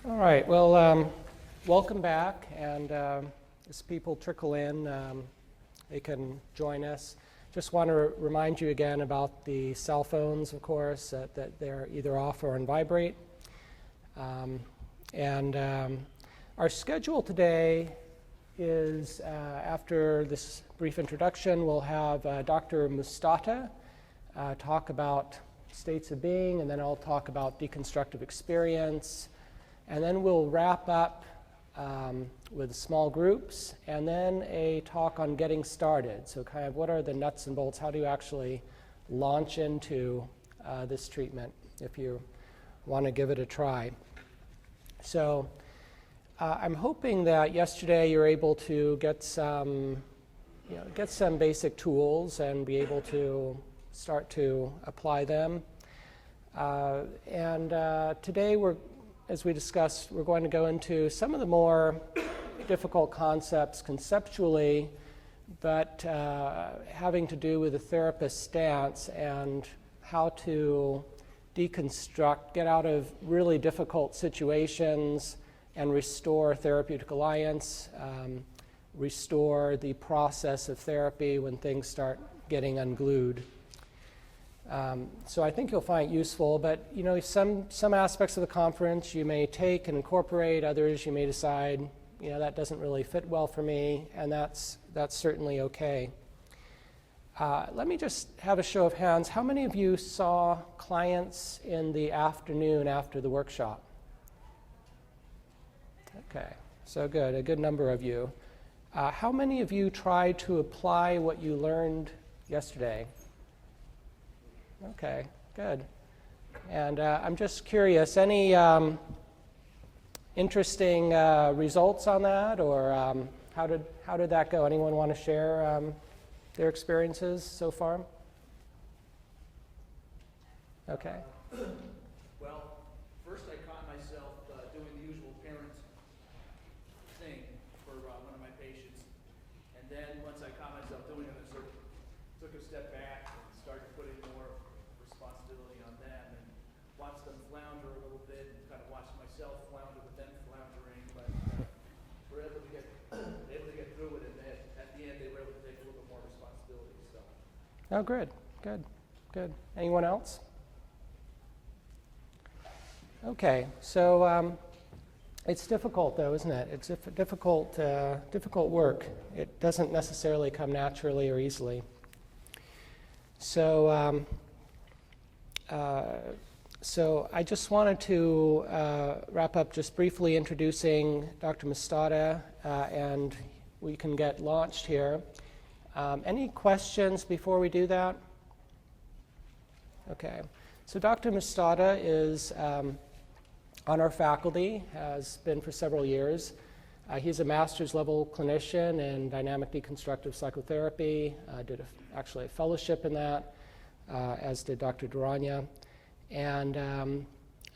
All right, well, welcome back, and as people trickle in, they can join us. Just want to remind you again about the cell phones, of course, that they're either off or on vibrate. Our schedule today is, after this brief introduction, we'll have Dr. Mustata talk about states of being, and then I'll talk about deconstructive experience. And then we'll wrap up with small groups, and then a talk on getting started. So kind of what are the nuts and bolts? How do you actually launch into this treatment if you want to give it a try? So I'm hoping that yesterday you're able to get some basic tools and be able to start to apply them. Today as we discussed, we're going to go into some of the more difficult concepts conceptually, but having to do with the therapist's stance and how to deconstruct, get out of really difficult situations and restore therapeutic alliance, restore the process of therapy when things start getting unglued. So I think you'll find it useful, but some aspects of the conference you may take and incorporate, others you may decide, that doesn't really fit well for me, and that's certainly okay. Let me just have a show of hands. How many of you saw clients in the afternoon after the workshop? Okay, so good, a good number of you. How many of you tried to apply what you learned yesterday? Okay, good. And I'm just curious, any interesting results on that, or how did that go? Anyone want to share their experiences so far? Okay. Well, first I caught myself doing the usual parent thing for one of my patients, and then once I caught myself doing it, I sort of took a step back and started putting more responsibility on them and watched them flounder a little bit and kind of watched myself flounder with them floundering, but we're able to get through it, and then at the end they were able to take a little bit more responsibility. So. Oh, good. Anyone else? Okay, so it's difficult though, isn't it? It's difficult work. It doesn't necessarily come naturally or easily. So I just wanted to wrap up just briefly introducing Dr. Mustata, and we can get launched here. Any questions before we do that? Okay. So Dr. Mustata is on our faculty, has been for several years. He's a master's level clinician in dynamic deconstructive psychotherapy, did actually a fellowship in that, as did Dr. Duranya. And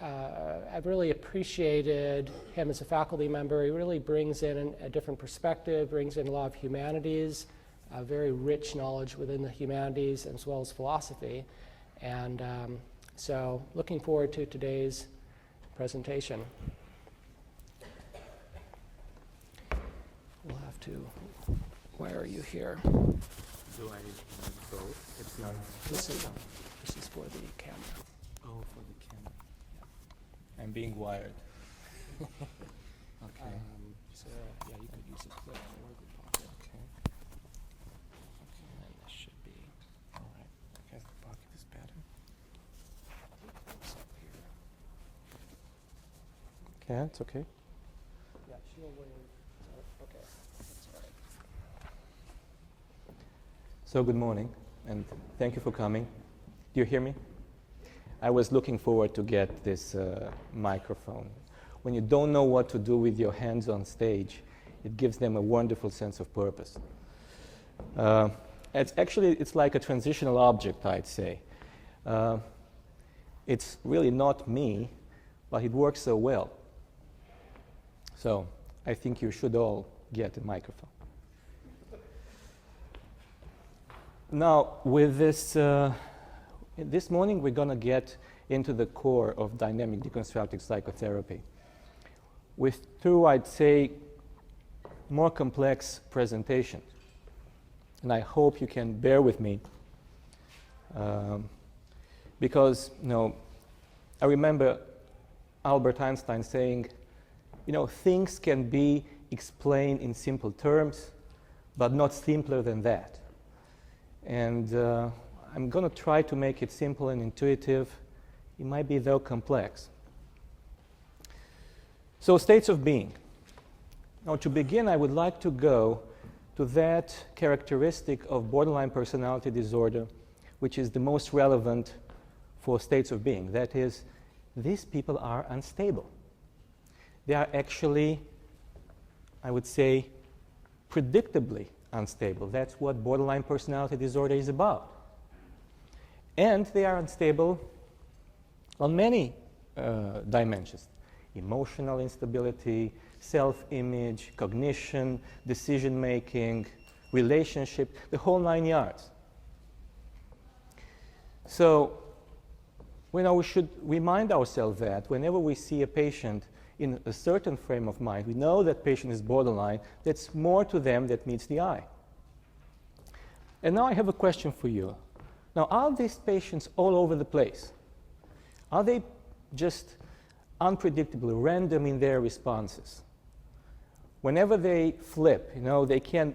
I've really appreciated him as a faculty member. He really brings in a different perspective, brings in a lot of humanities, very rich knowledge within the humanities as well as philosophy. And so looking forward to today's presentation. We'll have to wire you here. Do I need both? It's not. This is for the camera. Oh, for the camera. Yeah. I'm being wired. Okay. So yeah, you could use a clip or the pocket. Okay. And then this should be All right. I guess the pocket is better. close up here. Okay, it's okay. Yeah, she'll wave. Okay, that's all right. So good morning, and thank you for coming. Do you hear me? I was looking forward to get this microphone. When you don't know what to do with your hands on stage, it gives them a wonderful sense of purpose. It's like a transitional object, I'd say. It's really not me, but it works so well. So I think you should all get a microphone. Now, with this morning we're going to get into the core of dynamic deconstructive psychotherapy. two, I'd say, more complex presentations. And I hope you can bear with me because, I remember Albert Einstein saying, things can be explained in simple terms, but not simpler than that. And I'm going to try to make it simple and intuitive. It might be, though, complex. So, states of being. Now, to begin, I would like to go to that characteristic of borderline personality disorder, which is the most relevant for states of being. That is, these people are unstable. They are actually, I would say, predictably unstable. That's what borderline personality disorder is about. And they are unstable on many dimensions: emotional instability, self-image, cognition, decision-making, relationship, the whole 9 yards. So, we should remind ourselves that whenever we see a patient in a certain frame of mind, we know that patient is borderline, that's more to them that meets the eye. And now I have a question for you. Now, are these patients all over the place? Are they just unpredictable, random in their responses? Whenever they flip, they can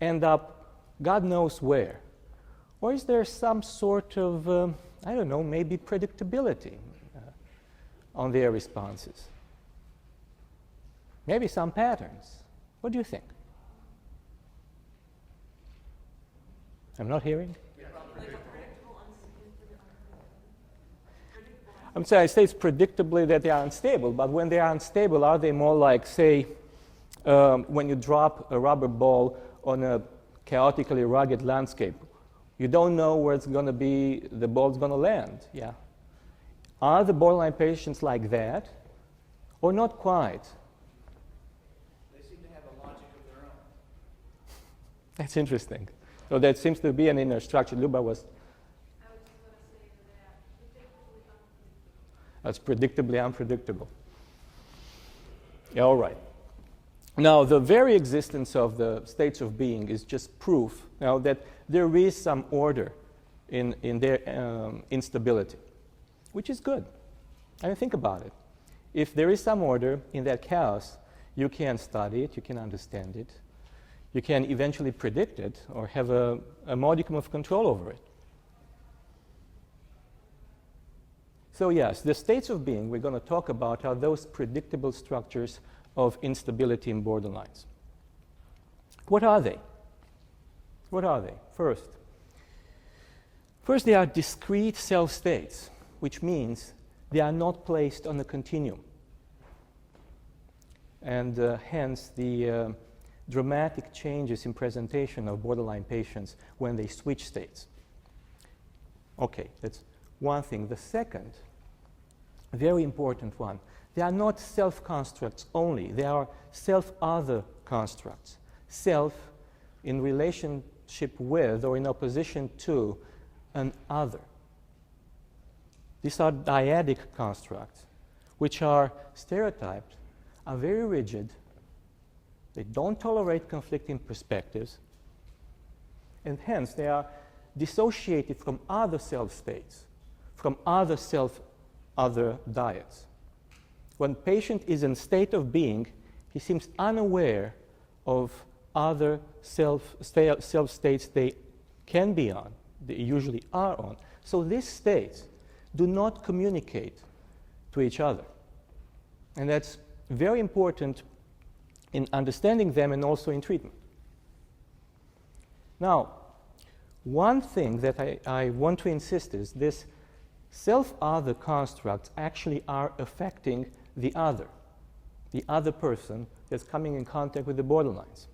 end up God knows where. Or is there some sort of, maybe predictability on their responses? Maybe some patterns. What do you think? I'm not hearing? I'm saying I say it's predictably that they are unstable, but when they are unstable, are they more like, say, when you drop a rubber ball on a chaotically rugged landscape? You don't know where it's going to be, the ball's going to land. Yeah. Are the borderline patients like that, or not quite? They seem to have a logic of their own. That's interesting. So that seems to be an inner structure. Luba was. I was just going to say that That's predictably unpredictable. Yeah, all right. Now, the very existence of the states of being is just proof that there is some order in their instability, which is good. I mean, think about it. If there is some order in that chaos, you can study it, you can understand it, you can eventually predict it or have a modicum of control over it. So yes, the states of being we're going to talk about are those predictable structures of instability in borderlines. What are they? What are they? First, they are discrete self-states, which means they are not placed on a continuum. And hence the dramatic changes in presentation of borderline patients when they switch states. Okay, that's one thing. The second, very important one, they are not self-constructs only. They are self-other constructs. Self in relationship with or in opposition to an other. These are dyadic constructs, which are stereotyped, are very rigid. They don't tolerate conflicting perspectives, and hence they are dissociated from other self-states, from other self-other dyads. When patient is in state of being, he seems unaware of other self-states they can be on, they usually are on. So these states do not communicate to each other. And that's very important in understanding them and also in treatment. Now, one thing that I want to insist is this self-other constructs actually are affecting the other person that's coming in contact with the borderlines.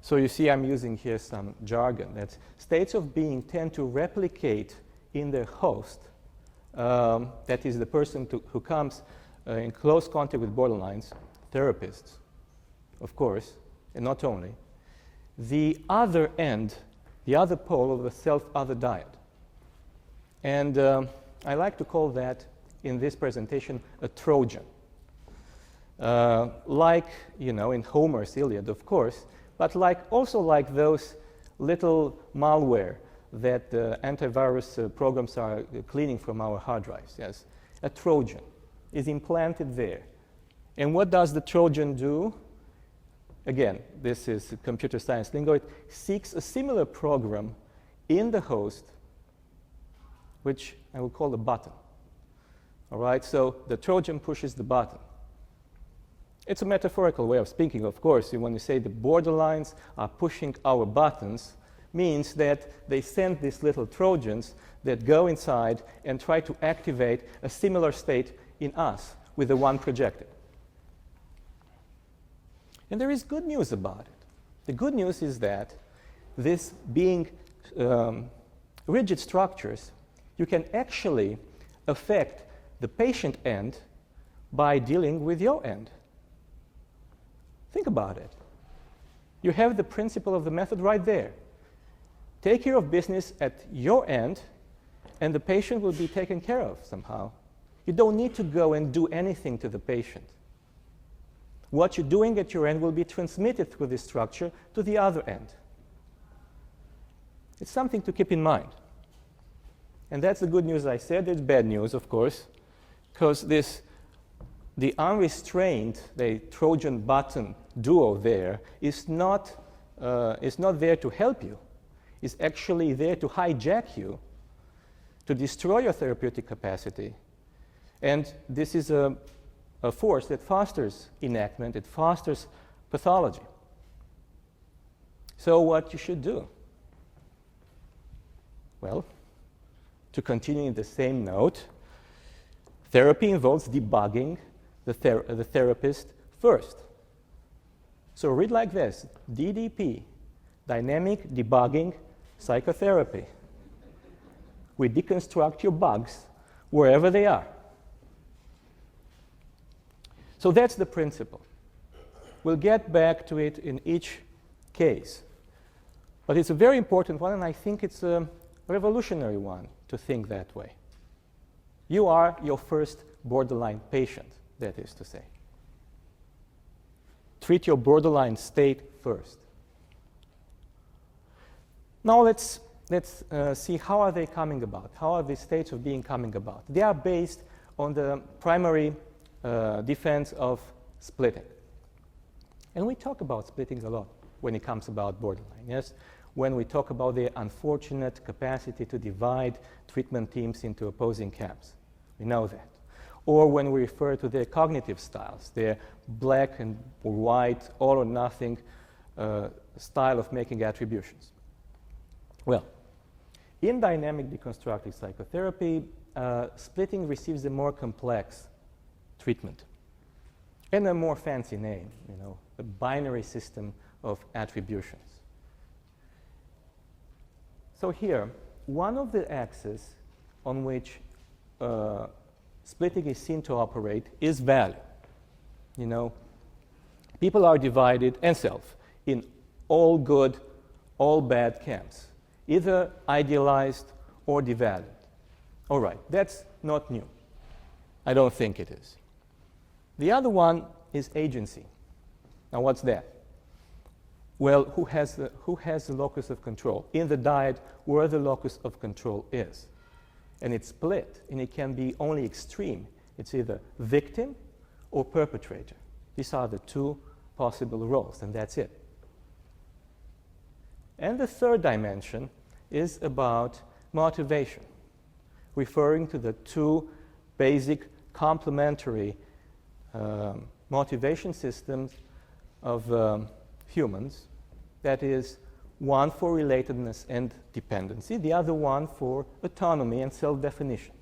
So you see I'm using here some jargon. That states of being tend to replicate in their host, that is the person who comes in close contact with borderlines, therapists, of course, and not only, the other end, the other pole of the self-other dyad. And I like to call that in this presentation, a Trojan. Like, in Homer's Iliad, of course, but also like those little malware that antivirus programs are cleaning from our hard drives. Yes, a Trojan is implanted there. And what does the Trojan do? Again, this is computer science lingo. It seeks a similar program in the host, which I will call a button. All right, so the Trojan pushes the button. It's a metaphorical way of speaking, of course. When you say the borderlines are pushing our buttons, means that they send these little Trojans that go inside and try to activate a similar state in us with the one projected. And there is good news about it. The good news is that this being rigid structures, you can actually affect the patient end by dealing with your end. Think about it. You have the principle of the method right there. Take care of business at your end, and the patient will be taken care of somehow. You don't need to go and do anything to the patient. What you're doing at your end will be transmitted through this structure to the other end. It's something to keep in mind. And that's the good news I said. There's bad news, of course, because the unrestrained, the Trojan button duo there is not there to help you. It's actually there to hijack you, to destroy your therapeutic capacity. And this is a force that fosters enactment, it fosters pathology. So what you should do? Well, to continue in the same note, therapy involves debugging the therapist first. So read like this: DDP, Dynamic Debugging Psychotherapy. We deconstruct your bugs wherever they are. So that's the principle. We'll get back to it in each case. But it's a very important one, and I think it's a revolutionary one to think that way. You are your first borderline patient, that is to say. Treat your borderline state first. Now let's see how are they coming about. How are these states of being coming about? They are based on the primary defense of splitting. And we talk about splitting a lot when it comes about borderline, yes? When we talk about the unfortunate capacity to divide treatment teams into opposing camps. We know that. Or when we refer to their cognitive styles, their black and white, all or nothing style of making attributions. Well, in dynamic deconstructive psychotherapy, splitting receives a more complex treatment and a more fancy name, a binary system of attributions. So here, one of the axes on which splitting is seen to operate is value. People are divided, and self, in all good, all bad camps, either idealized or devalued. All right, that's not new. I don't think it is. The other one is agency. Now, what's that? Well, who has the locus of control? In the dyad, where the locus of control is. And it's split, and it can be only extreme. It's either victim or perpetrator. These are the two possible roles, and that's it. And the third dimension is about motivation, referring to the two basic complementary motivation systems of humans. That is, one for relatedness and dependency, the other one for autonomy and self-definition.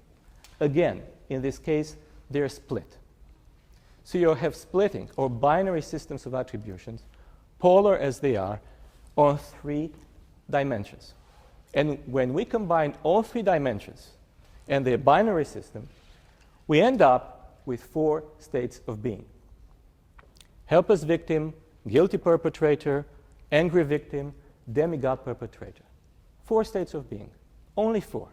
Again, in this case, they're split. So you have splitting, or binary systems of attributions, polar as they are, on 3 dimensions. And when we combine all 3 dimensions and their binary system, we end up with 4 states of being. Helpless victim, guilty perpetrator, angry victim, demigod perpetrator. 4 states of being. Only 4.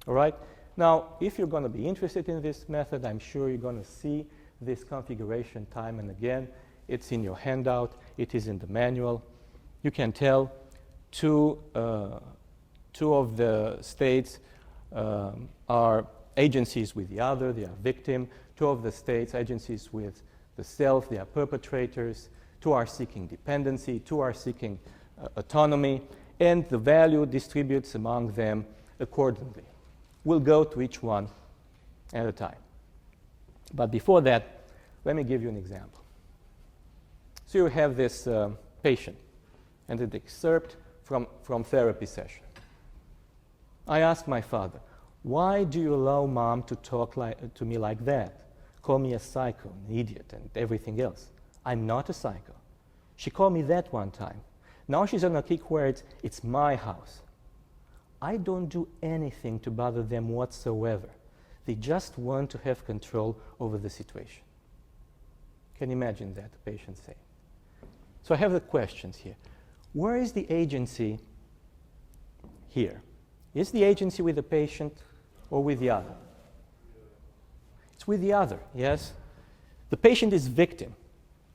All right? Now, if you're going to be interested in this method, I'm sure you're going to see this configuration time and again. It's in your handout. It is in the manual. You can tell two of the states are agencies with the other. They are victim. Two of the states, agencies with the self. They are perpetrators. Two are seeking dependency. Two are seeking autonomy. And the value distributes among them accordingly. We'll go to each one at a time. But before that, let me give you an example. So you have this patient and an excerpt from therapy session. I asked my father, why do you allow mom to talk to me like that? Call me a psycho, an idiot, and everything else. I'm not a psycho. She called me that one time. Now she's on a kick where it's my house. I don't do anything to bother them whatsoever. They just want to have control over the situation. Can you imagine that, the patient saying? So I have the questions here. Where is the agency here? Is the agency with the patient or with the other? It's with the other, yes? The patient is victim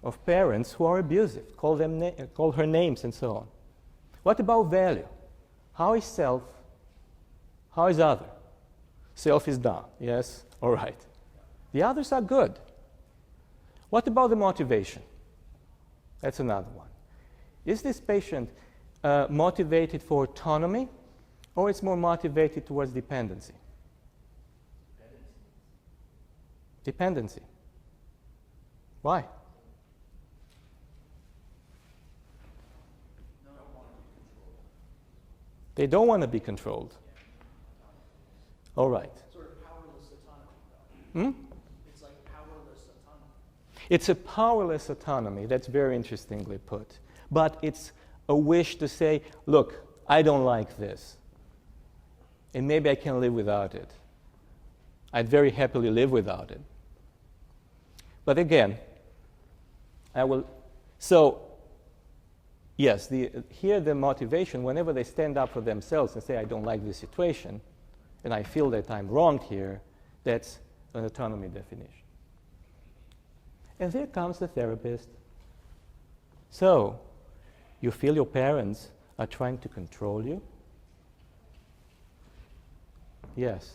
of parents who are abusive, call her names and so on. What about value? How is self? How is other? Self is down, yes? All right. The others are good. What about the motivation? That's another one. Is this patient motivated for autonomy, or it's more motivated towards dependency? Dependency. Why? They don't want to be controlled. All right. Sort of powerless autonomy, though. It's like powerless autonomy. It's a powerless autonomy. That's very interestingly put. But it's a wish to say, look, I don't like this. And maybe I can live without it. I'd very happily live without it. But again, yes, here the motivation, whenever they stand up for themselves and say, I don't like this situation, and I feel that I'm wrong here, that's an autonomy definition. And there comes the therapist. So, you feel your parents are trying to control you? Yes.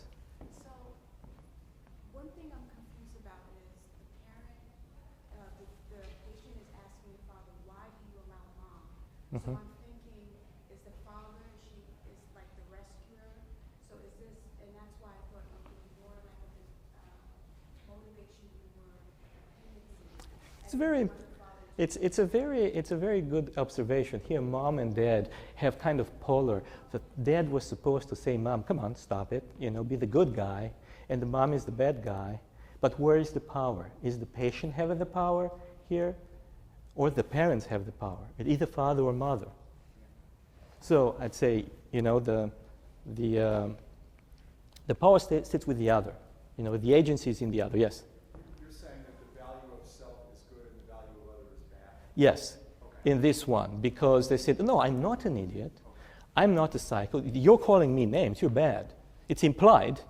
So, one thing I'm confused about is the parent, the patient is asking the father, why do you allow mom? So I'm thinking, is the father, she is like the rescuer? So is this, and that's why I thought it would be more like a motivation for dependency. It's a very good observation. Here, mom and dad have kind of polar. The dad was supposed to say, mom, come on, stop it, be the good guy, and the mom is the bad guy. But where is the power? Is the patient having the power here, or the parents have the power? It's either father or mother. So I'd say, the power sits with the other. The agency is in the other. Yes. Yes, okay. In this one, because they said, no, I'm not an idiot. I'm not a psycho. You're calling me names. You're bad. It's implied.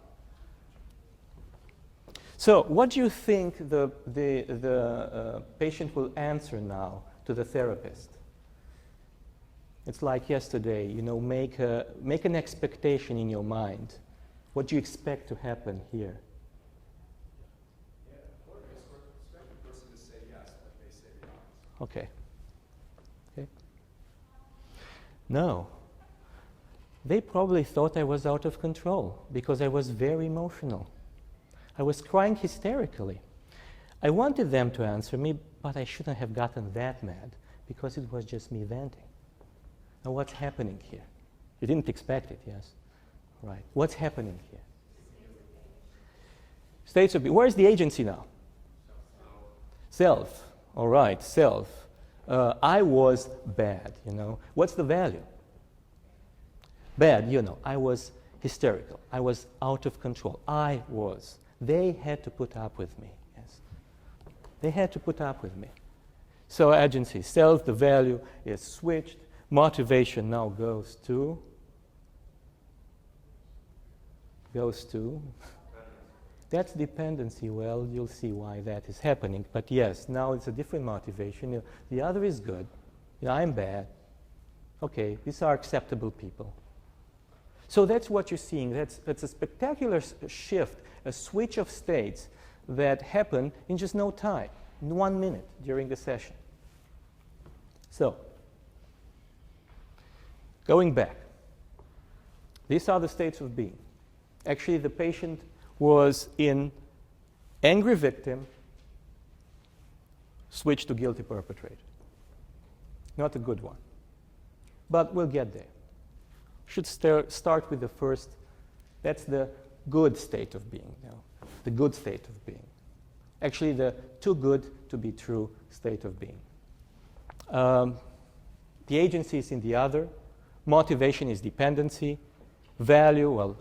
So what do you think the patient will answer now to the therapist? It's like yesterday, make an expectation in your mind. What do you expect to happen here? Okay. No. They probably thought I was out of control because I was very emotional. I was crying hysterically. I wanted them to answer me, but I shouldn't have gotten that mad because it was just me venting. Now what's happening here? You didn't expect it, yes? Right. What's happening here? States of being. Where's the agency now? Self. All right, self. I was bad, What's the value? Bad, I was hysterical. I was out of control. I was. They had to put up with me, yes. They had to put up with me. So agency, self, the value is switched. Motivation now goes to Those two. That's dependency. Well, you'll see why that is happening. But yes, now it's a different motivation. The other is good. I'm bad. Okay, these are acceptable people. So that's what you're seeing. That's a spectacular shift, a switch of states that happen in just no time, in 1 minute during the session. So, going back, these are the states of being. Actually, the patient was in angry victim, switched to guilty perpetrator. Not a good one. But we'll get there. Should start with the first. That's the good state of being. The good state of being. Actually, the too good to be true state of being. The agency is in the other. Motivation is dependency. Value, well,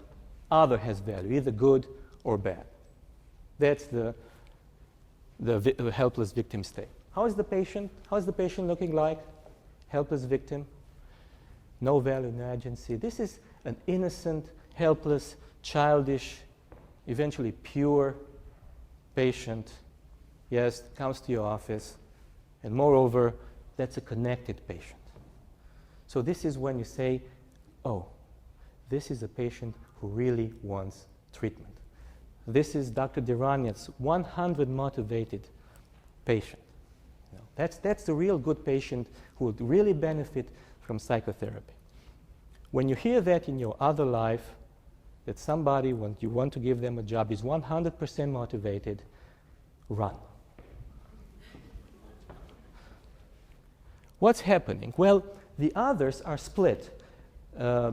other has value, either good or bad. That's the helpless victim state. How is the patient? How is the patient looking like? Helpless victim. No value, no agency. This is an innocent, helpless, childish, eventually pure patient. Yes, comes to your office. And moreover, that's a connected patient. So this is when you say, oh, this is a patient who really wants treatment. This is Dr. Diraniat's 100 motivated patient. That's the real good patient who would really benefit from psychotherapy. When you hear that in your other life, that somebody, when you want to give them a job, is 100% motivated, run. What's happening? Well, the others are split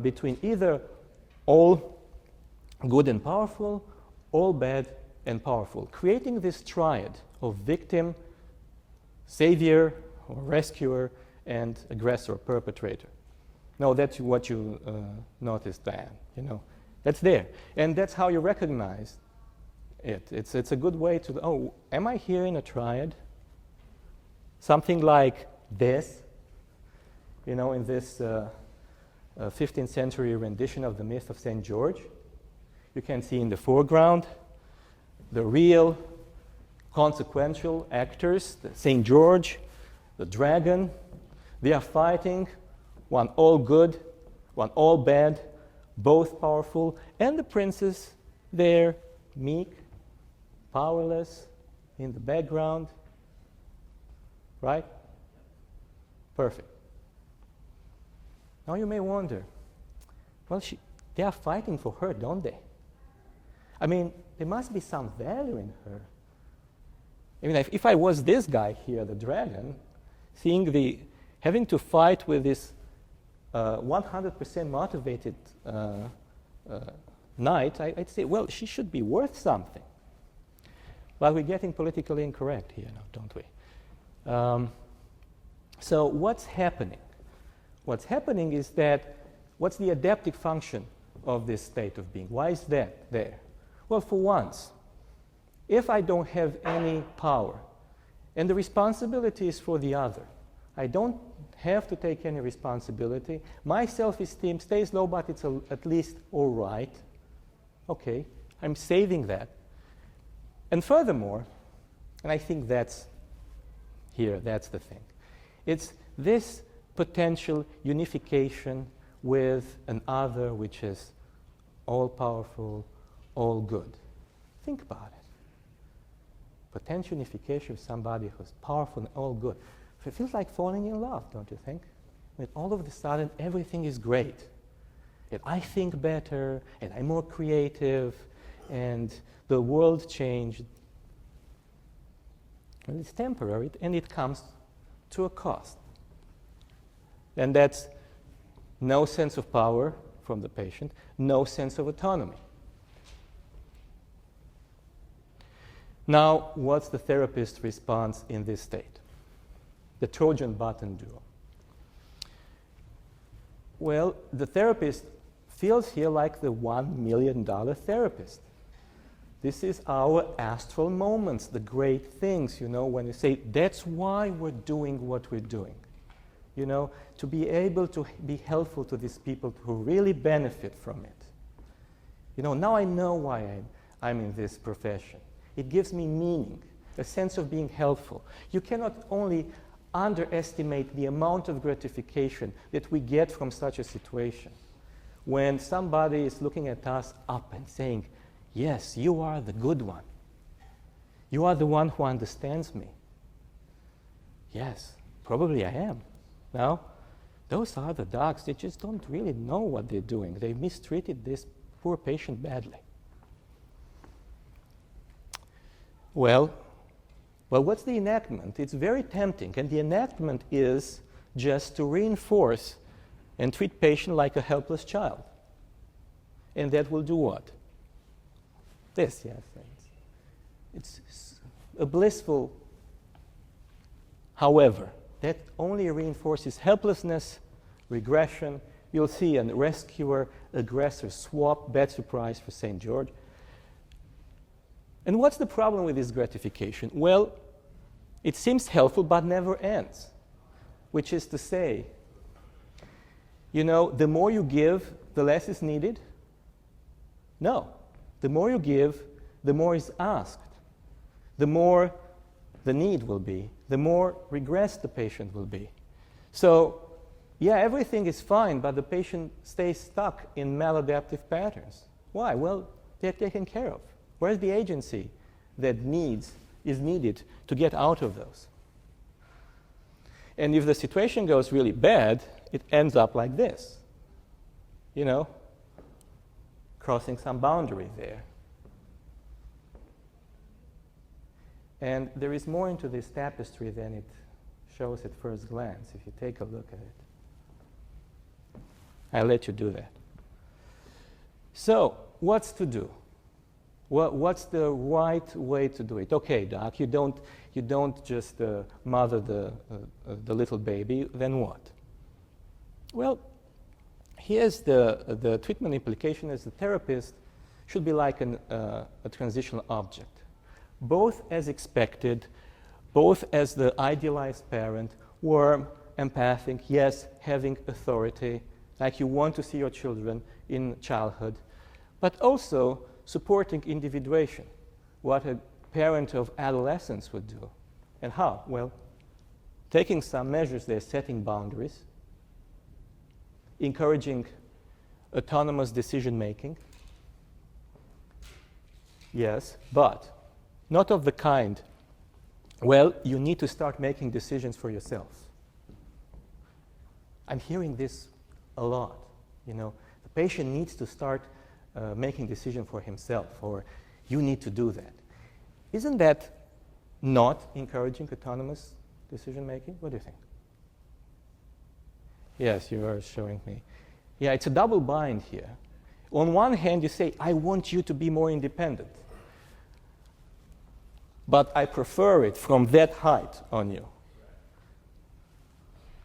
between either all good and powerful, all bad and powerful, creating this triad of victim, savior or rescuer, and aggressor, perpetrator. No, that's what you noticed, Diane. That's there. And that's how you recognize it. It's a good way to, oh, am I here in a triad? Something like this, in this 15th century rendition of the myth of St. George. You can see in the foreground the real consequential actors, St. George, the dragon. They are fighting, one all good, one all bad, both powerful, and the princess there, meek, powerless, in the background. Right? Perfect. Now you may wonder, well, they are fighting for her, don't they? I mean, there must be some value in her. I mean, if I was this guy here, the dragon, having to fight with this 100% motivated knight, I'd say, well, she should be worth something. But we're getting politically incorrect here now, don't we? So what's happening? What's happening is that, what's the adaptive function of this state of being? Why is that there? Well, for once, if I don't have any power, and the responsibility is for the other, I don't have to take any responsibility. My self-esteem stays low, but it's at least all right. Okay, I'm saving that. And furthermore, and I think that's the thing, it's this potential unification with an other which is all-powerful, all good. Think about it. Potential unification with somebody who's powerful and all good. It feels like falling in love, don't you think? When all of a sudden everything is great. And I think better, and I'm more creative, and the world changed. And it's temporary, and it comes to a cost. And that's no sense of power from the patient, no sense of autonomy. Now, what's the therapist's response in this state? The Trojan button duo. Well, the therapist feels here like the $1 million therapist. This is our astral moments, the great things, when you say, that's why we're doing what we're doing. To be able to be helpful to these people who really benefit from it. You know, now I know why I'm in this profession. It gives me meaning, a sense of being helpful. You cannot only underestimate the amount of gratification that we get from such a situation. When somebody is looking at us up and saying, yes, you are the good one. You are the one who understands me. Yes, probably I am. Now, those are the docs. They just don't really know what they're doing. They mistreated this poor patient badly. Well, what's the enactment? It's very tempting, and the enactment is just to reinforce and treat patient like a helpless child. And that will do what? This, yes. It's a blissful, however, that only reinforces helplessness, regression. You'll see a rescuer-aggressor swap, bad surprise for St. George. And what's the problem with this gratification? Well, it seems helpful but never ends, which is to say, you know, the more you give, the less is needed? No. The more you give, the more is asked. The more the need will be, the more regressed the patient will be. So, yeah, everything is fine, but the patient stays stuck in maladaptive patterns. Why? Well, they're taken care of. Where's the agency that is needed to get out of those? And if the situation goes really bad, it ends up like this. You know, crossing some boundary there. And there is more into this tapestry than it shows at first glance, if you take a look at it. I'll let you do that. So, what's to do? What's the right way to do it? Okay, doc, you don't just mother the little baby, then what? Well, here's the treatment implication as a therapist should be like a transitional object. Both as expected, both as the idealized parent, warm, empathic, yes, having authority, like you want to see your children in childhood, but also supporting individuation, what a parent of adolescence would do. And how? Well, taking some measures there, setting boundaries, encouraging autonomous decision-making, yes, but not of the kind, well, you need to start making decisions for yourself. I'm hearing this a lot. You know, the patient needs to start making decisions for himself, or you need to do that. Isn't that not encouraging autonomous decision-making? What do you think? Yes, you are showing me. Yeah, it's a double bind here. On one hand, you say, I want you to be more independent, but I prefer it from that height on you.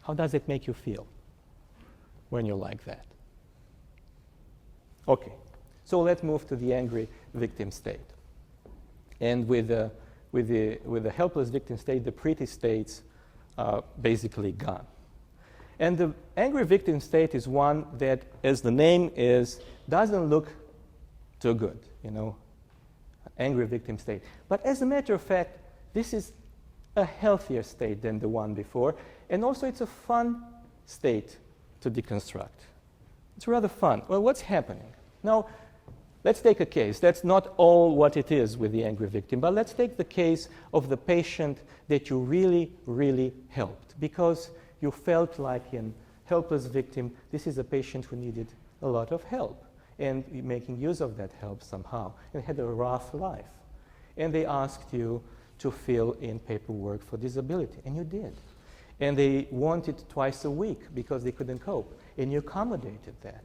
How does it make you feel when you're like that? Okay, so let's move to the angry victim state. And with the helpless victim state, the pretty states are basically gone. And the angry victim state is one that, as the name is, doesn't look too good, you know, angry victim state. But as a matter of fact, this is a healthier state than the one before, and also it's a fun state to deconstruct. It's rather fun. Well, what's happening? Now, let's take a case. That's not all what it is with the angry victim, but let's take the case of the patient that you really, really helped, because you felt like in helpless victim, this is a patient who needed a lot of help, and making use of that help somehow, and had a rough life. And they asked you to fill in paperwork for disability, and you did. And they wanted twice a week because they couldn't cope, and you accommodated that.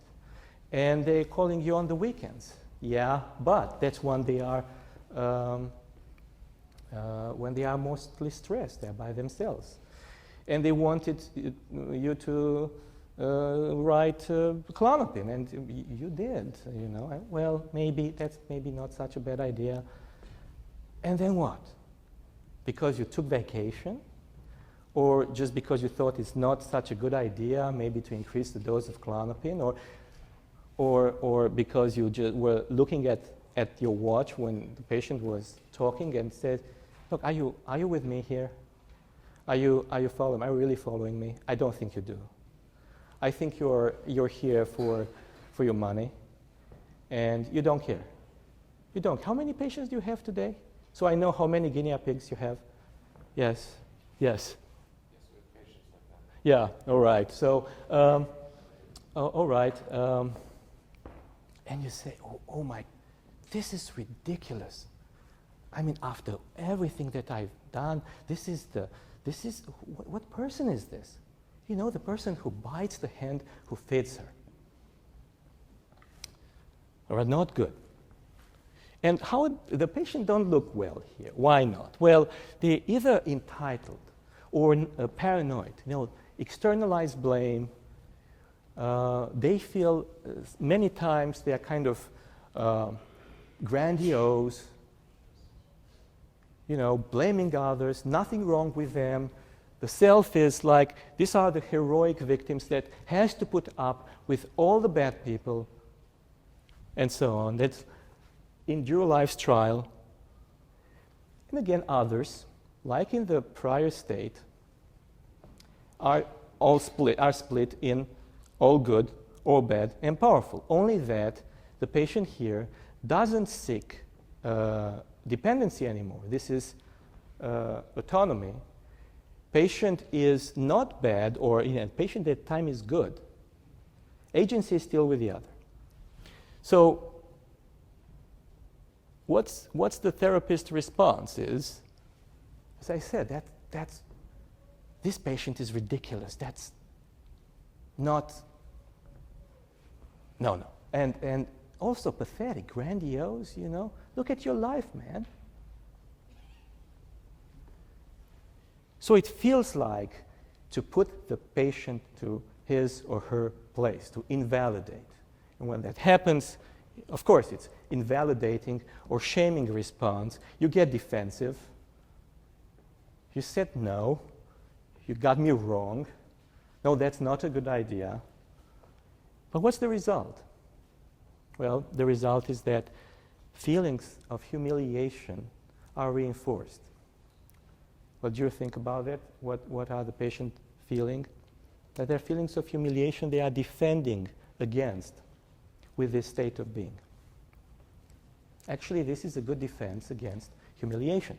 And they're calling you on the weekends. Yeah, but that's when they are mostly stressed. They're by themselves. And they wanted you to write Klonopin, and you did. You know, well, maybe that's not such a bad idea. And then what? Because you took vacation, or just because you thought it's not such a good idea, maybe to increase the dose of Klonopin, or or because you just were looking at your watch when the patient was talking and said, look, are you with me here? Are you following? Are you really following me? I don't think you do. I think you're here for your money, and you don't care. You don't. How many patients do you have today? So I know how many guinea pigs you have. Yes. Yes. Yeah. All right. So, all right. And you say, oh my, this is ridiculous. I mean, after everything that I've done, what person is this? You know, the person who bites the hand who feeds her. All right, not good. And how the patient don't look well here. Why not? Well, they're either entitled or paranoid. You know, externalized blame. They feel many times they are kind of grandiose. You know, blaming others, nothing wrong with them. The self is like, these are the heroic victims that has to put up with all the bad people and so on. That's endure life's trial. And again, others, like in the prior state, are split in all good, all bad, and powerful. Only that the patient here doesn't seek dependency anymore. This is autonomy. Patient is not bad, or patient at time is good. Agency is still with the other. So what's the therapist's response is, as I said, this patient is ridiculous. That's not, no. And also pathetic, grandiose, you know. Look at your life, man. So it feels like to put the patient to his or her place, to invalidate. And when that happens, of course, it's invalidating or shaming response. You get defensive. You said no. You got me wrong. No, that's not a good idea. But what's the result? Well, the result is that feelings of humiliation are reinforced. What do you think about it? What are the patient feeling? That their feelings of humiliation they are defending against with this state of being. Actually, this is a good defense against humiliation.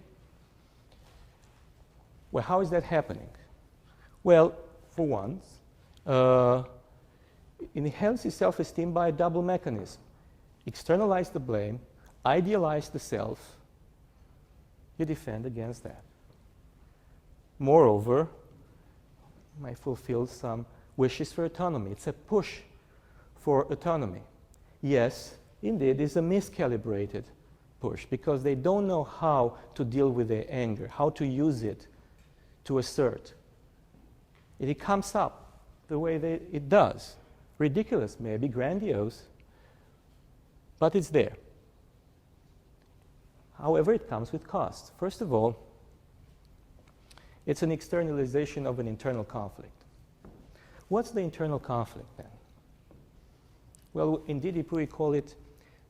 Well, how is that happening? Well, for once, enhances self-esteem by a double mechanism. Externalize the blame, idealize the self, you defend against that. Moreover, might fulfill some wishes for autonomy. It's a push for autonomy. Yes, indeed, it's a miscalibrated push because they don't know how to deal with their anger, how to use it to assert. It comes up the way it does. Ridiculous, maybe, grandiose, but it's there. However, it comes with costs. First of all, it's an externalization of an internal conflict. What's the internal conflict then? Well, in DDP we call it,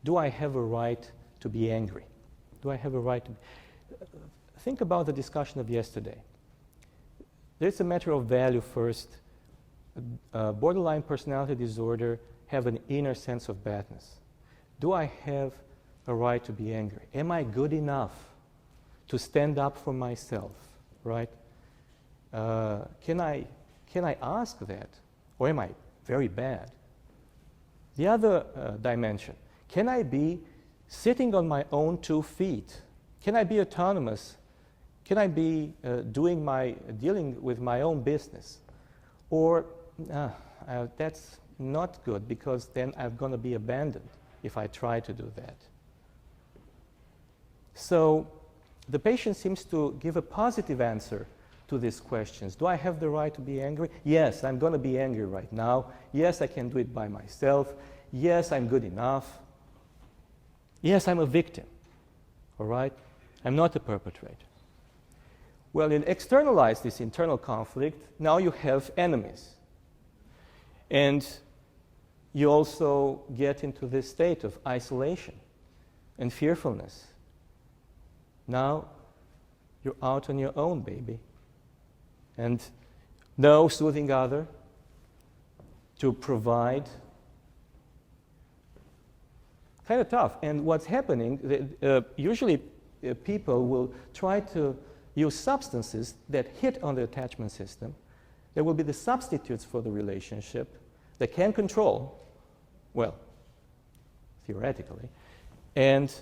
do I have a right to be angry? Do I have a right to think about the discussion of yesterday. There's a matter of value first. Borderline personality disorder have an inner sense of badness. Do I have a right to be angry? Am I good enough to stand up for myself, right? Can I ask that? Or am I very bad? The other dimension, can I be sitting on my own 2 feet? Can I be autonomous? Can I be dealing with my own business? Or that's not good because then I'm going to be abandoned if I try to do that. So the patient seems to give a positive answer to these questions. Do I have the right to be angry? Yes, I'm going to be angry right now. Yes, I can do it by myself. Yes, I'm good enough. Yes, I'm a victim. All right? I'm not a perpetrator. Well, you externalize this internal conflict. Now you have enemies. And you also get into this state of isolation and fearfulness. Now you're out on your own, baby. And no soothing other to provide. Kind of tough. And what's happening, usually people will try to use substances that hit on the attachment system. There will be the substitutes for the relationship that can control, well, theoretically, and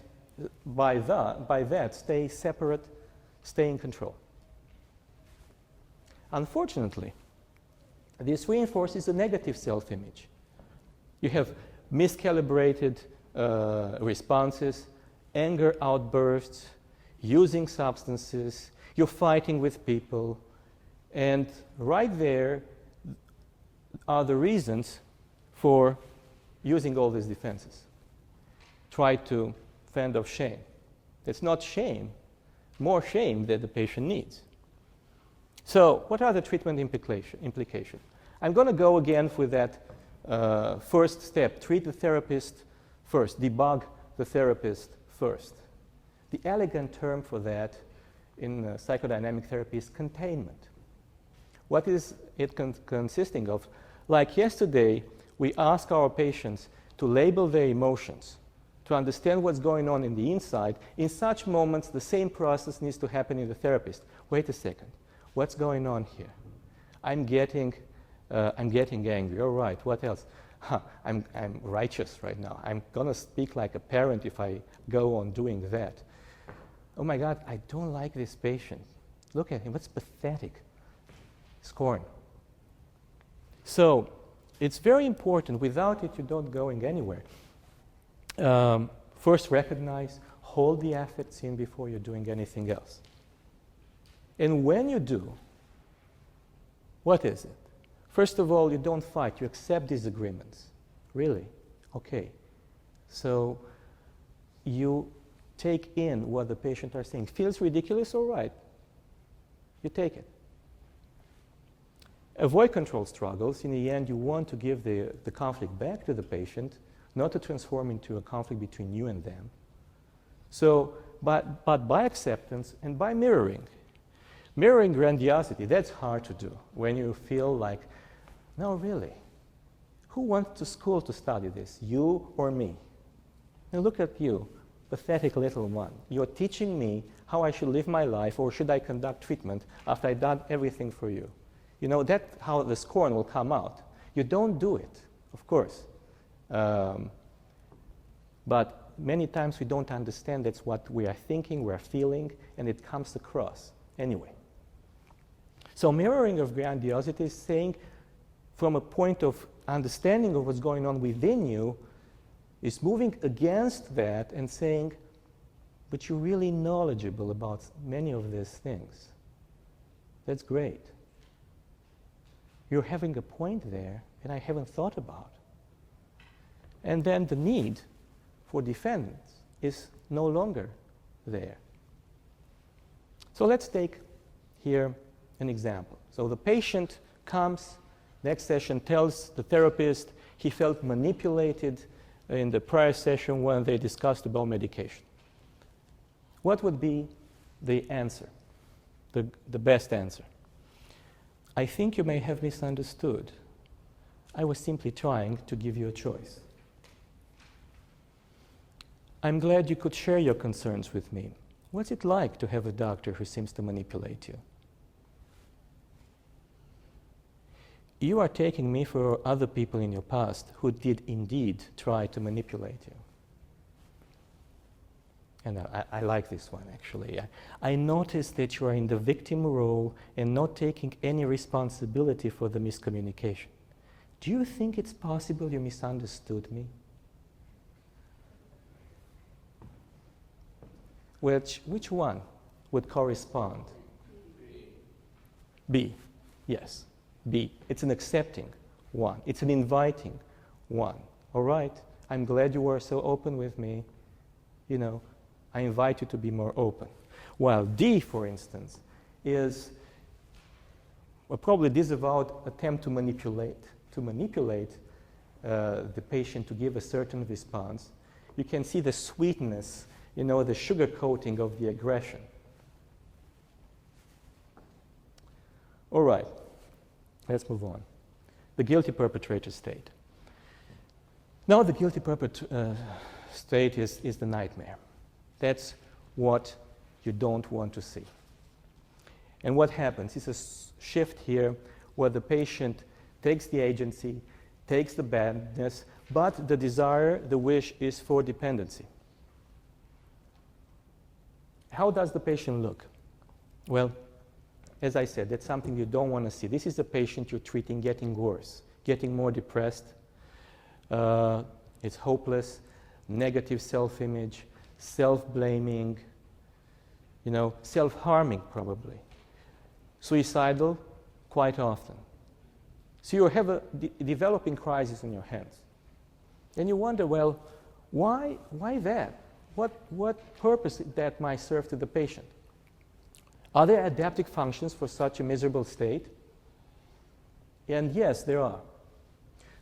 by that stay separate, stay in control. Unfortunately, this reinforces a negative self-image. You have miscalibrated responses, anger outbursts, using substances, you're fighting with people, and right there are the reasons for using all these defenses. Try to fend off shame. It's not shame, more shame that the patient needs. So what are the treatment implications? I'm going to go again with that first step. Treat the therapist first. Debug the therapist first. The elegant term for that in psychodynamic therapy is containment. What is it consisting of? Like yesterday, we ask our patients to label their emotions, to understand what's going on in the inside. In such moments, the same process needs to happen in the therapist. Wait a second. What's going on here? I'm getting angry. All right, what else? I'm righteous right now. I'm going to speak like a parent if I go on doing that. Oh my God, I don't like this patient. Look at him, what's pathetic? Scorn. So it's very important. Without it, you're not going anywhere. First, recognize, hold the affects in before you're doing anything else. And when you do, what is it? First of all, you don't fight. You accept disagreements. Really? Okay. So you take in what the patient are saying. Feels ridiculous? All right. You take it. Avoid control struggles. In the end, you want to give the conflict back to the patient, not to transform into a conflict between you and them. So, but by acceptance and by mirroring. Mirroring grandiosity, that's hard to do when you feel like, no, really, who went to school to study this, you or me? And look at you, pathetic little one. You're teaching me how I should live my life, or should I conduct treatment after I've done everything for you? You know, that's how the scorn will come out. You don't do it, of course. But many times we don't understand that's what we are thinking, we are feeling, and it comes across anyway. So mirroring of grandiosity is saying, from a point of understanding of what's going on within you, is moving against that and saying, but you're really knowledgeable about many of these things. That's great. You're having a point there that I haven't thought about. And then the need for defense is no longer there. So let's take here an example. So the patient comes, next session tells the therapist he felt manipulated in the prior session when they discussed about medication. What would be the answer, the best answer? I think you may have misunderstood. I was simply trying to give you a choice. I'm glad you could share your concerns with me. What's it like to have a doctor who seems to manipulate you? You are taking me for other people in your past who did indeed try to manipulate you. And I like this one, actually. I noticed that you are in the victim role and not taking any responsibility for the miscommunication. Do you think it's possible you misunderstood me? Which one would correspond? B. Yes. B. It's an accepting one. It's an inviting one. All right, I'm glad you were so open with me. You know, I invite you to be more open. While D, for instance, is a probably disavowed attempt to manipulate the patient to give a certain response, you can see the sweetness, the sugar coating of the aggression. All right, let's move on. The guilty perpetrator state. Now the guilty perpetrator state is the nightmare. That's what you don't want to see. And what happens is a shift here where the patient takes the agency, takes the badness, but the desire, the wish is for dependency. How does the patient look? Well, as I said, that's something you don't want to see. This is a patient you're treating getting worse, getting more depressed. It's hopeless, negative self-image, self-blaming, self-harming probably. Suicidal quite often. So you have a developing crisis in your hands. And you wonder, well, why that? What purpose that might serve to the patient? Are there adaptive functions for such a miserable state? And yes, there are.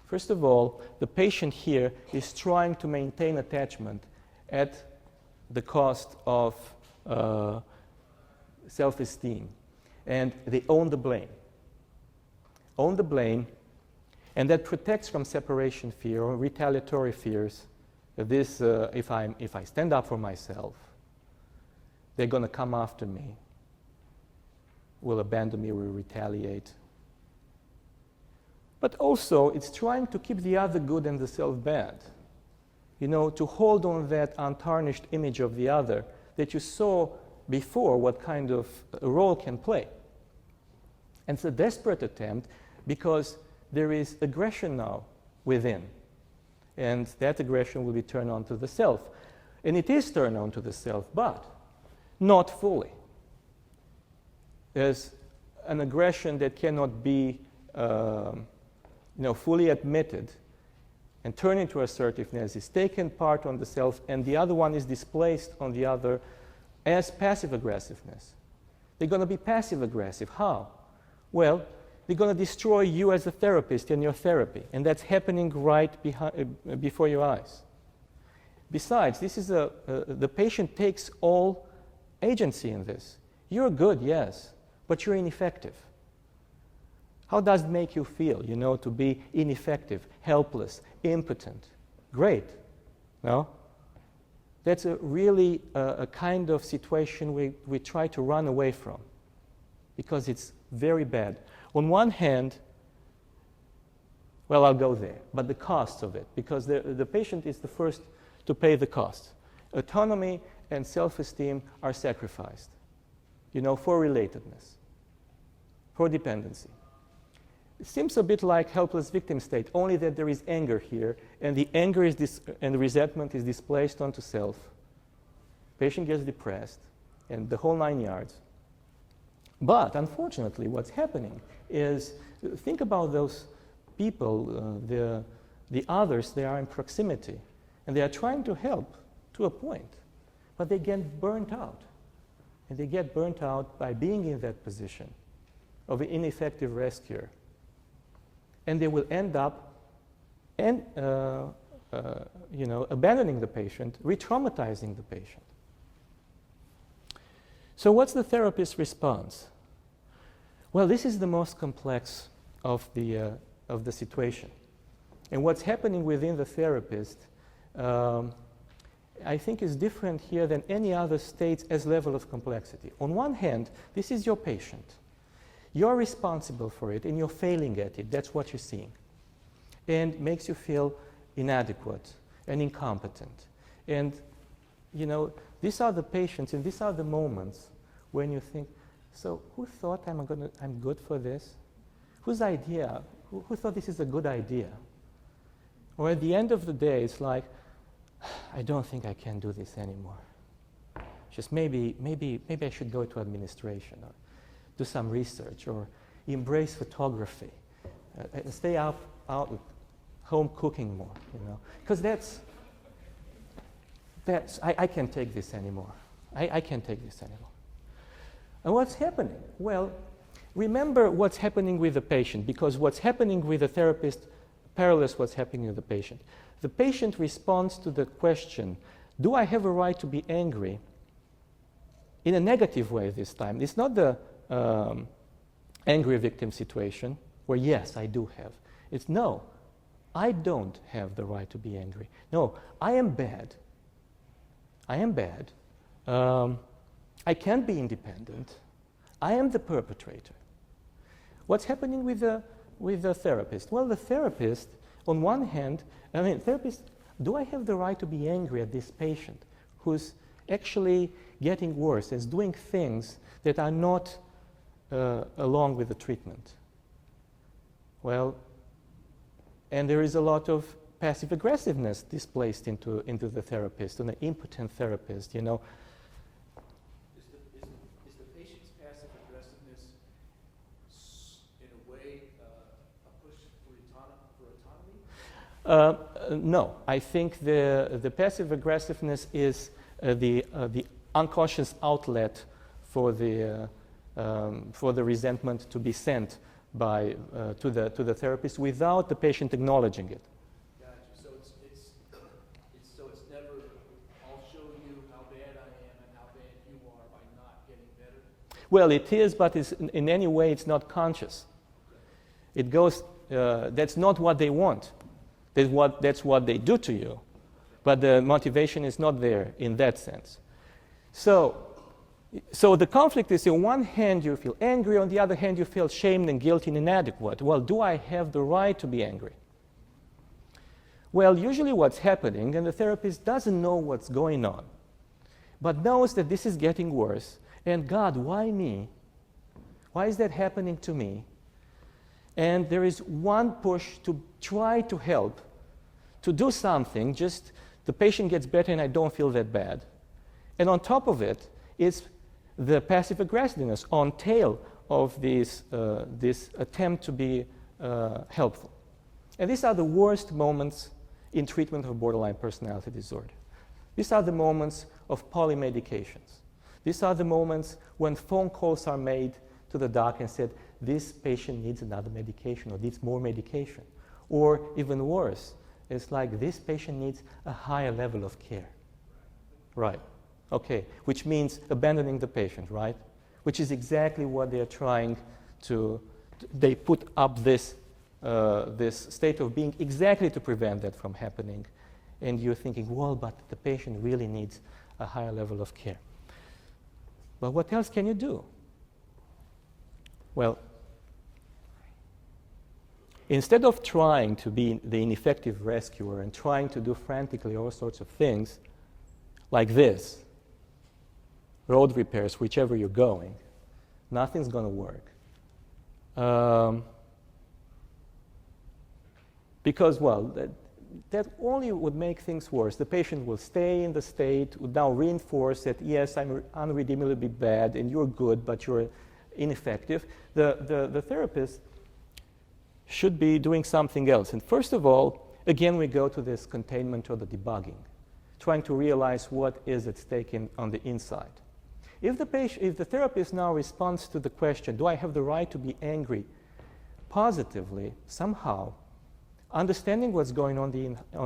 First of all, the patient here is trying to maintain attachment at the cost of self-esteem. And they own the blame. Own the blame, and that protects from separation fear or retaliatory fears. This, if I stand up for myself, they're going to come after me, will abandon me, will retaliate. But also, it's trying to keep the other good and the self bad. To hold on that untarnished image of the other that you saw before what kind of a role can play. And it's a desperate attempt because there is aggression now within. And that aggression will be turned on to the self. And it is turned on to the self, but not fully. There's an aggression that cannot be fully admitted and turned into assertiveness, is taken part on the self, and the other one is displaced on the other as passive aggressiveness. They're going to be passive aggressive. How? Well, they're going to destroy you as a therapist and your therapy, and that's happening right before your eyes. Besides, this is the patient takes all agency in this. You're good, yes, but you're ineffective. How does it make you feel, to be ineffective, helpless, impotent? Great, no? That's really a kind of situation we try to run away from because it's very bad. On one hand, well, I'll go there, but the cost of it, because the patient is the first to pay the cost. Autonomy and self-esteem are sacrificed, for relatedness, for dependency. It seems a bit like helpless victim state, only that there is anger here, and the anger and the resentment is displaced onto self. Patient gets depressed, and the whole 9 yards. But unfortunately, what's happening is, think about those people, the others, they are in proximity, and they are trying to help to a point, but they get burnt out. And they get burnt out by being in that position of an ineffective rescuer. And they will end up abandoning the patient, re-traumatizing the patient. So what's the therapist's response? Well, this is the most complex of the situation. And what's happening within the therapist, I think is different here than any other states as level of complexity. On one hand, this is your patient. You're responsible for it, and you're failing at it. That's what you're seeing. And makes you feel inadequate and incompetent. And, these are the patients, and these are the moments when you think, so who thought I'm good for this? Whose idea? Who thought this is a good idea? Or at the end of the day, it's like, I don't think I can do this anymore. Just maybe I should go to administration, or do some research, or embrace photography, stay out home cooking more, because I can't take this anymore. I can't take this anymore. And what's happening? Well, remember what's happening with the patient, because what's happening with the therapist parallels what's happening to the patient. The patient responds to the question, do I have a right to be angry? In a negative way this time. It's not the angry victim situation where, yes, I do have. It's no, I don't have the right to be angry. No, I am bad. I am bad. I can't be independent. I am the perpetrator. What's happening with the therapist? Well, the therapist, on one hand, do I have the right to be angry at this patient who's actually getting worse, is doing things that are not along with the treatment? Well, and there is a lot of passive aggressiveness displaced into the therapist, an impotent therapist, you know. Is the patient's passive aggressiveness in a way a push for autonomy? No, I think the passive aggressiveness is the unconscious outlet for the resentment to be sent to the therapist without the patient acknowledging it. Gotcha. So it's never, I'll show you how bad I am and how bad you are by not getting better. Well, it is, but in any way it's not conscious. It goes. That's not what they want. That's what they do to you, but the motivation is not there in that sense. So the conflict is, on one hand you feel angry, on the other hand you feel shamed and guilty and inadequate. Well, do I have the right to be angry? Well, usually what's happening, and the therapist doesn't know what's going on, but knows that this is getting worse, and God, why me? Why is that happening to me? And there is one push to try to help, to do something, just the patient gets better and I don't feel that bad. And on top of it, it's the passive aggressiveness on tail of this attempt to be helpful. And these are the worst moments in treatment of borderline personality disorder. These are the moments of polymedications. These are the moments when phone calls are made to the doc and said, this patient needs another medication or needs more medication. Or even worse, it's like this patient needs a higher level of care. Right. Okay. Which means abandoning the patient, right? Which is exactly what they're trying to. They put up this state of being exactly to prevent that from happening. And you're thinking, well, but the patient really needs a higher level of care. But what else can you do? Well, instead of trying to be the ineffective rescuer and trying to do frantically all sorts of things like this, road repairs, whichever you're going, nothing's going to work. Because, well, that only would make things worse. The patient will stay in the state, would now reinforce that, yes, I'm unredeemably bad and you're good, but you're ineffective. The therapist should be doing something else. And first of all, again, we go to this containment or the debugging, trying to realize what is at stake on the inside. If the therapist now responds to the question, do I have the right to be angry, positively, somehow, understanding what's going on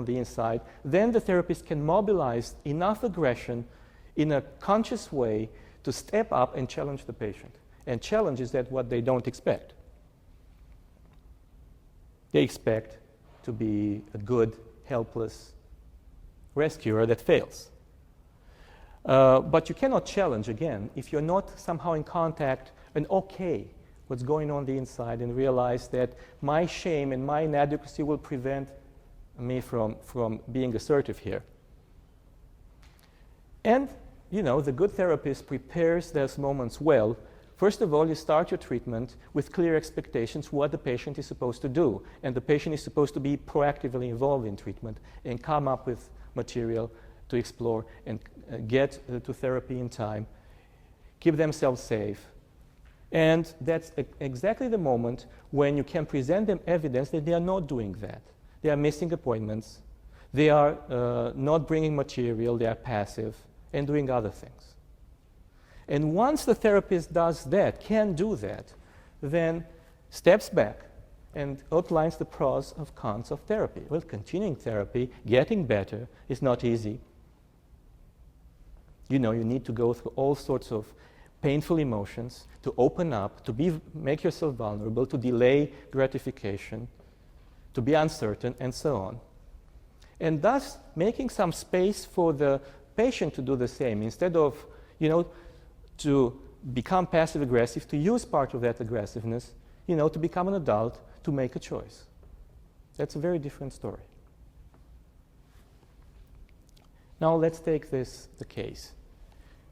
the inside, then the therapist can mobilize enough aggression in a conscious way to step up and challenge the patient. And challenge is that what they don't expect. They expect to be a good, helpless rescuer that fails. But you cannot challenge, again, if you're not somehow in contact and okay what's going on the inside and realize that my shame and my inadequacy will prevent me from being assertive here. And, you know, the good therapist prepares those moments well. First of all, you start your treatment with clear expectations what the patient is supposed to do. And the patient is supposed to be proactively involved in treatment and come up with material to explore and get to therapy in time, keep themselves safe. And that's exactly the moment when you can present them evidence that they are not doing that. They are missing appointments. They are not bringing material. They are passive and doing other things. And once the therapist does that, can do that, then steps back and outlines the pros and cons of therapy. Well, continuing therapy, getting better, is not easy. You know, you need to go through all sorts of painful emotions, to open up, to make yourself vulnerable, to delay gratification, to be uncertain, and so on. And thus, making some space for the patient to do the same, instead of, you know, to become passive-aggressive, to use part of that aggressiveness, you know, to become an adult, to make a choice. That's a very different story. Now let's take the case.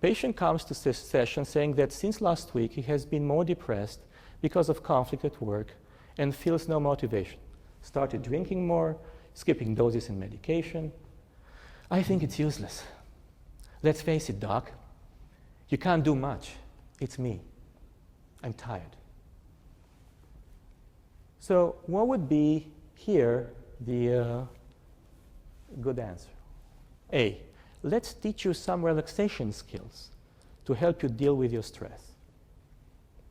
Patient comes to this session saying that since last week he has been more depressed because of conflict at work and feels no motivation. Started drinking more, skipping doses in medication. I think it's useless. Let's face it, doc. You can't do much. It's me. I'm tired. So what would be here the good answer? A, let's teach you some relaxation skills to help you deal with your stress.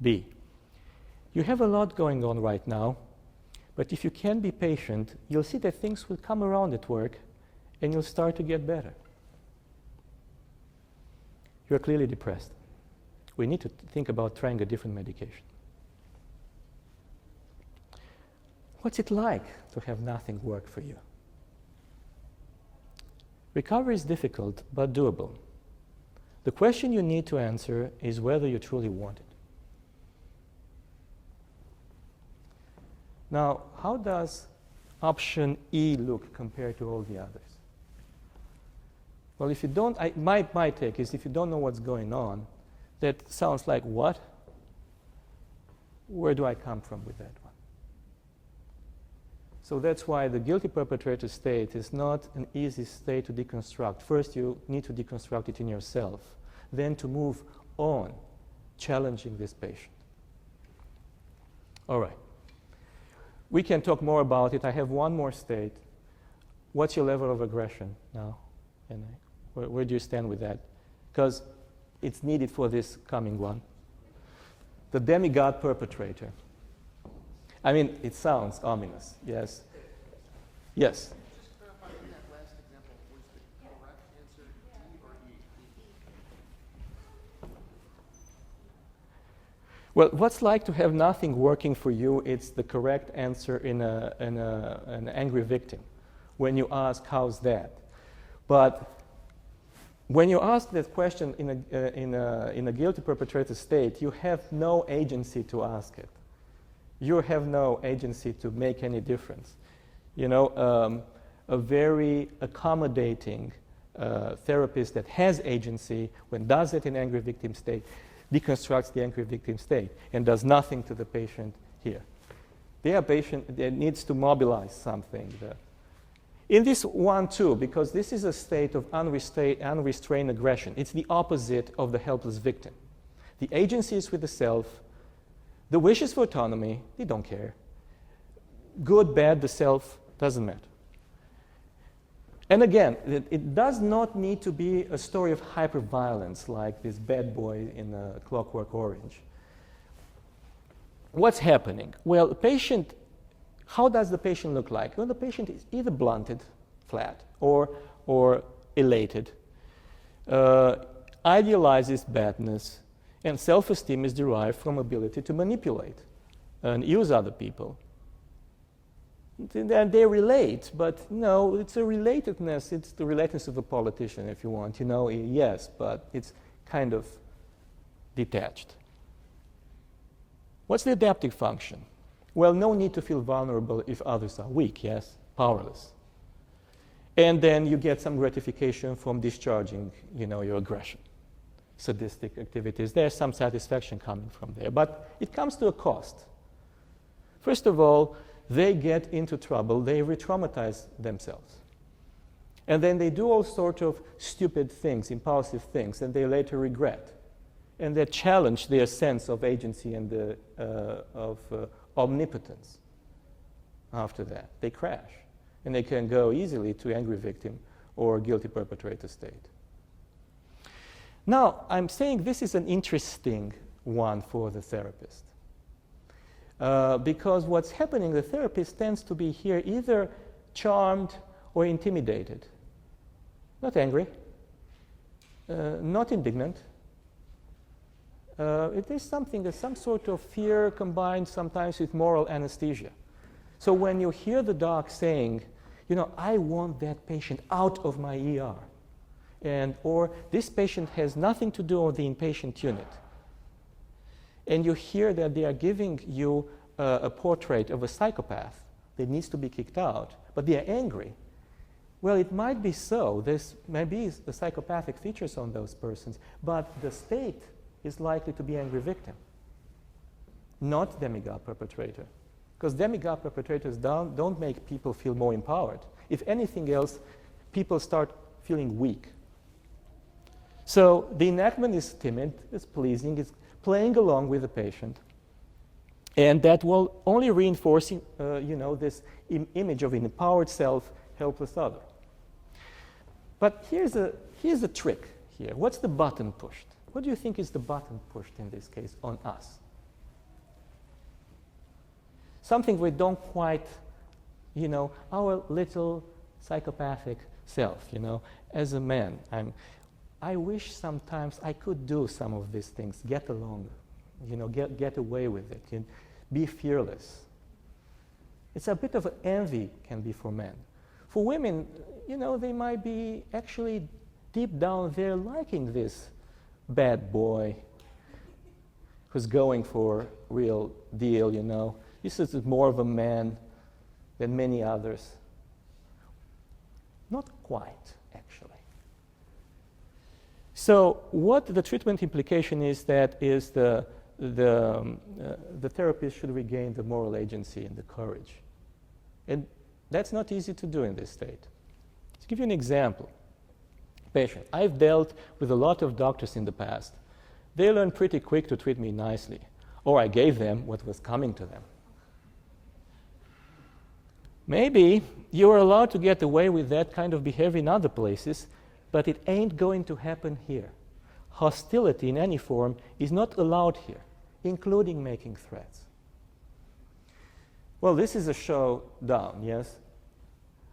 B, you have a lot going on right now, but if you can be patient, you'll see that things will come around at work and you'll start to get better. You're clearly depressed. We need to think about trying a different medication. What's it like to have nothing work for you? Recovery is difficult, but doable. The question you need to answer is whether you truly want it. Now, how does option E look compared to all the others? Well, if you don't, my take is if you don't know what's going on, that sounds like what? Where do I come from with that one? So that's why the guilty perpetrator state is not an easy state to deconstruct. First, you need to deconstruct it in yourself. Then to move on, challenging this patient. All right. We can talk more about it. I have one more state. What's your level of aggression now? And where do you stand with that? Because it's needed for this coming one. The demigod perpetrator. I mean, it sounds ominous, yes? Yes? Just clarify, in that last example, was the correct answer D or E? Well, what's like to have nothing working for you? It's the correct answer in an angry victim. When you ask, how's that? But when you ask that question in a guilty perpetrator state, you have no agency to ask it. You have no agency to make any difference. You know, a very accommodating therapist that has agency, when does it in angry victim state, deconstructs the angry victim state and does nothing to the patient here. The patient needs to mobilize something. In this one too, because this is a state of unrestrained aggression. It's the opposite of the helpless victim. The agency is with the self. The wishes for autonomy, they don't care. Good, bad, the self, doesn't matter. And again, it does not need to be a story of hyperviolence like this bad boy in Clockwork Orange. What's happening? Well, the patient, how does the patient look like? Well, the patient is either blunted, flat, or elated, idealizes badness, and self-esteem is derived from ability to manipulate and use other people. And they relate, but no, it's a relatedness. It's the relatedness of a politician, if you want. You know, yes, but it's kind of detached. What's the adaptive function? Well, no need to feel vulnerable if others are weak, yes, powerless. And then you get some gratification from discharging, you know, your aggression. Sadistic activities. There's some satisfaction coming from there, but it comes to a cost. First of all, they get into trouble, they re-traumatize themselves. And then they do all sorts of stupid things, impulsive things, and they later regret. And they challenge their sense of agency and of omnipotence after that. They crash, and they can go easily to angry victim or guilty perpetrator state. Now, I'm saying this is an interesting one for the therapist. Because what's happening, the therapist tends to be here either charmed or intimidated. Not angry, not indignant. It is something, some sort of fear combined sometimes with moral anesthesia. So when you hear the doc saying, you know, I want that patient out of my ER, or this patient has nothing to do with the inpatient unit, and you hear that they are giving you a portrait of a psychopath that needs to be kicked out, but they are angry, well, it might be so. This may be the psychopathic features on those persons, but the state is likely to be angry victim, not demigod perpetrator. Because demigod perpetrators don't make people feel more empowered. If anything else, people start feeling weak. So the enactment is timid, it's pleasing, it's playing along with the patient. And that will only reinforce this image of an empowered self, helpless other. But here's a trick here. What's the button pushed? What do you think is the button pushed in this case on us? Something we don't quite, our little psychopathic self, as a man. I wish sometimes I could do some of these things, get along, get away with it, and be fearless. It's a bit of an envy can be for men. For women, they might be actually deep down there liking this bad boy who's going for real deal, This is more of a man than many others. Not quite, actually. So what the treatment implication is that is the therapist should regain the moral agency and the courage. And that's not easy to do in this state. To give you an example, patient. I've dealt with a lot of doctors in the past. They learned pretty quick to treat me nicely, or I gave them what was coming to them. Maybe you are allowed to get away with that kind of behavior in other places, but it ain't going to happen here. Hostility in any form is not allowed here, including making threats. Well, this is a showdown, yes?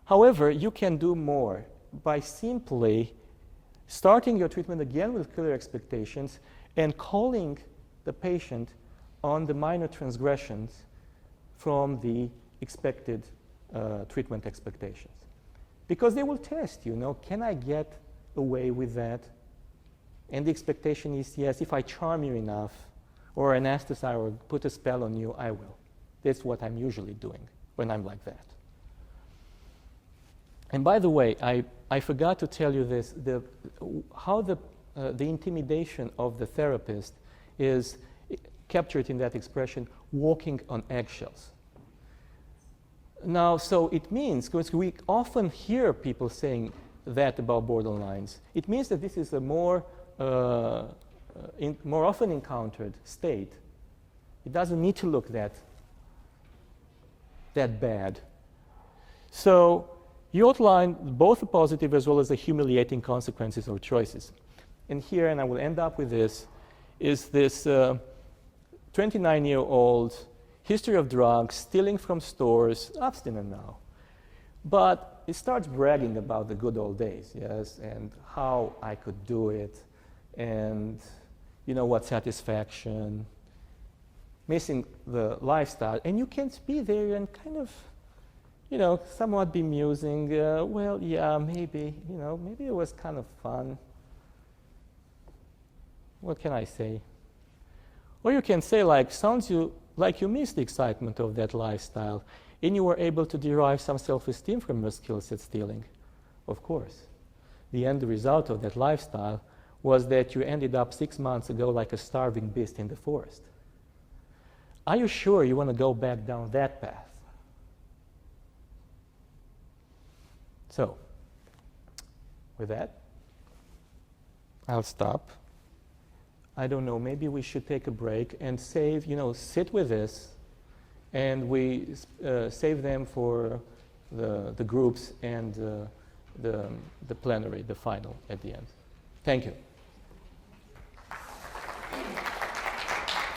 However, you can do more by simply starting your treatment again with clear expectations and calling the patient on the minor transgressions from the expected treatment expectations. Because they will test you, can I get away with that? And the expectation is, yes, if I charm you enough, or anesthetize or put a spell on you, I will. That's what I'm usually doing when I'm like that. And by the way, I forgot to tell you this, how the intimidation of the therapist is captured in that expression, walking on eggshells. Now, so it means, because we often hear people saying that about borderlines, it means that this is a more often encountered state. It doesn't need to look that bad. So you outline both the positive as well as the humiliating consequences of choices. And here, and I will end up with this, is this 29-year-old history of drugs, stealing from stores, abstinent now. But it starts bragging about the good old days, yes, and how I could do it, and what satisfaction, missing the lifestyle. And you can be there and kind of, somewhat bemusing, well, yeah, maybe it was kind of fun. What can I say? Or you can say, sounds like you missed the excitement of that lifestyle, and you were able to derive some self-esteem from your skills at stealing. Of course. The end result of that lifestyle was that you ended up 6 months ago like a starving beast in the forest. Are you sure you want to go back down that path? So, with that, I'll stop. I don't know, maybe we should take a break and save, sit with this, and we save them for the groups and the plenary, the final at the end. Thank you.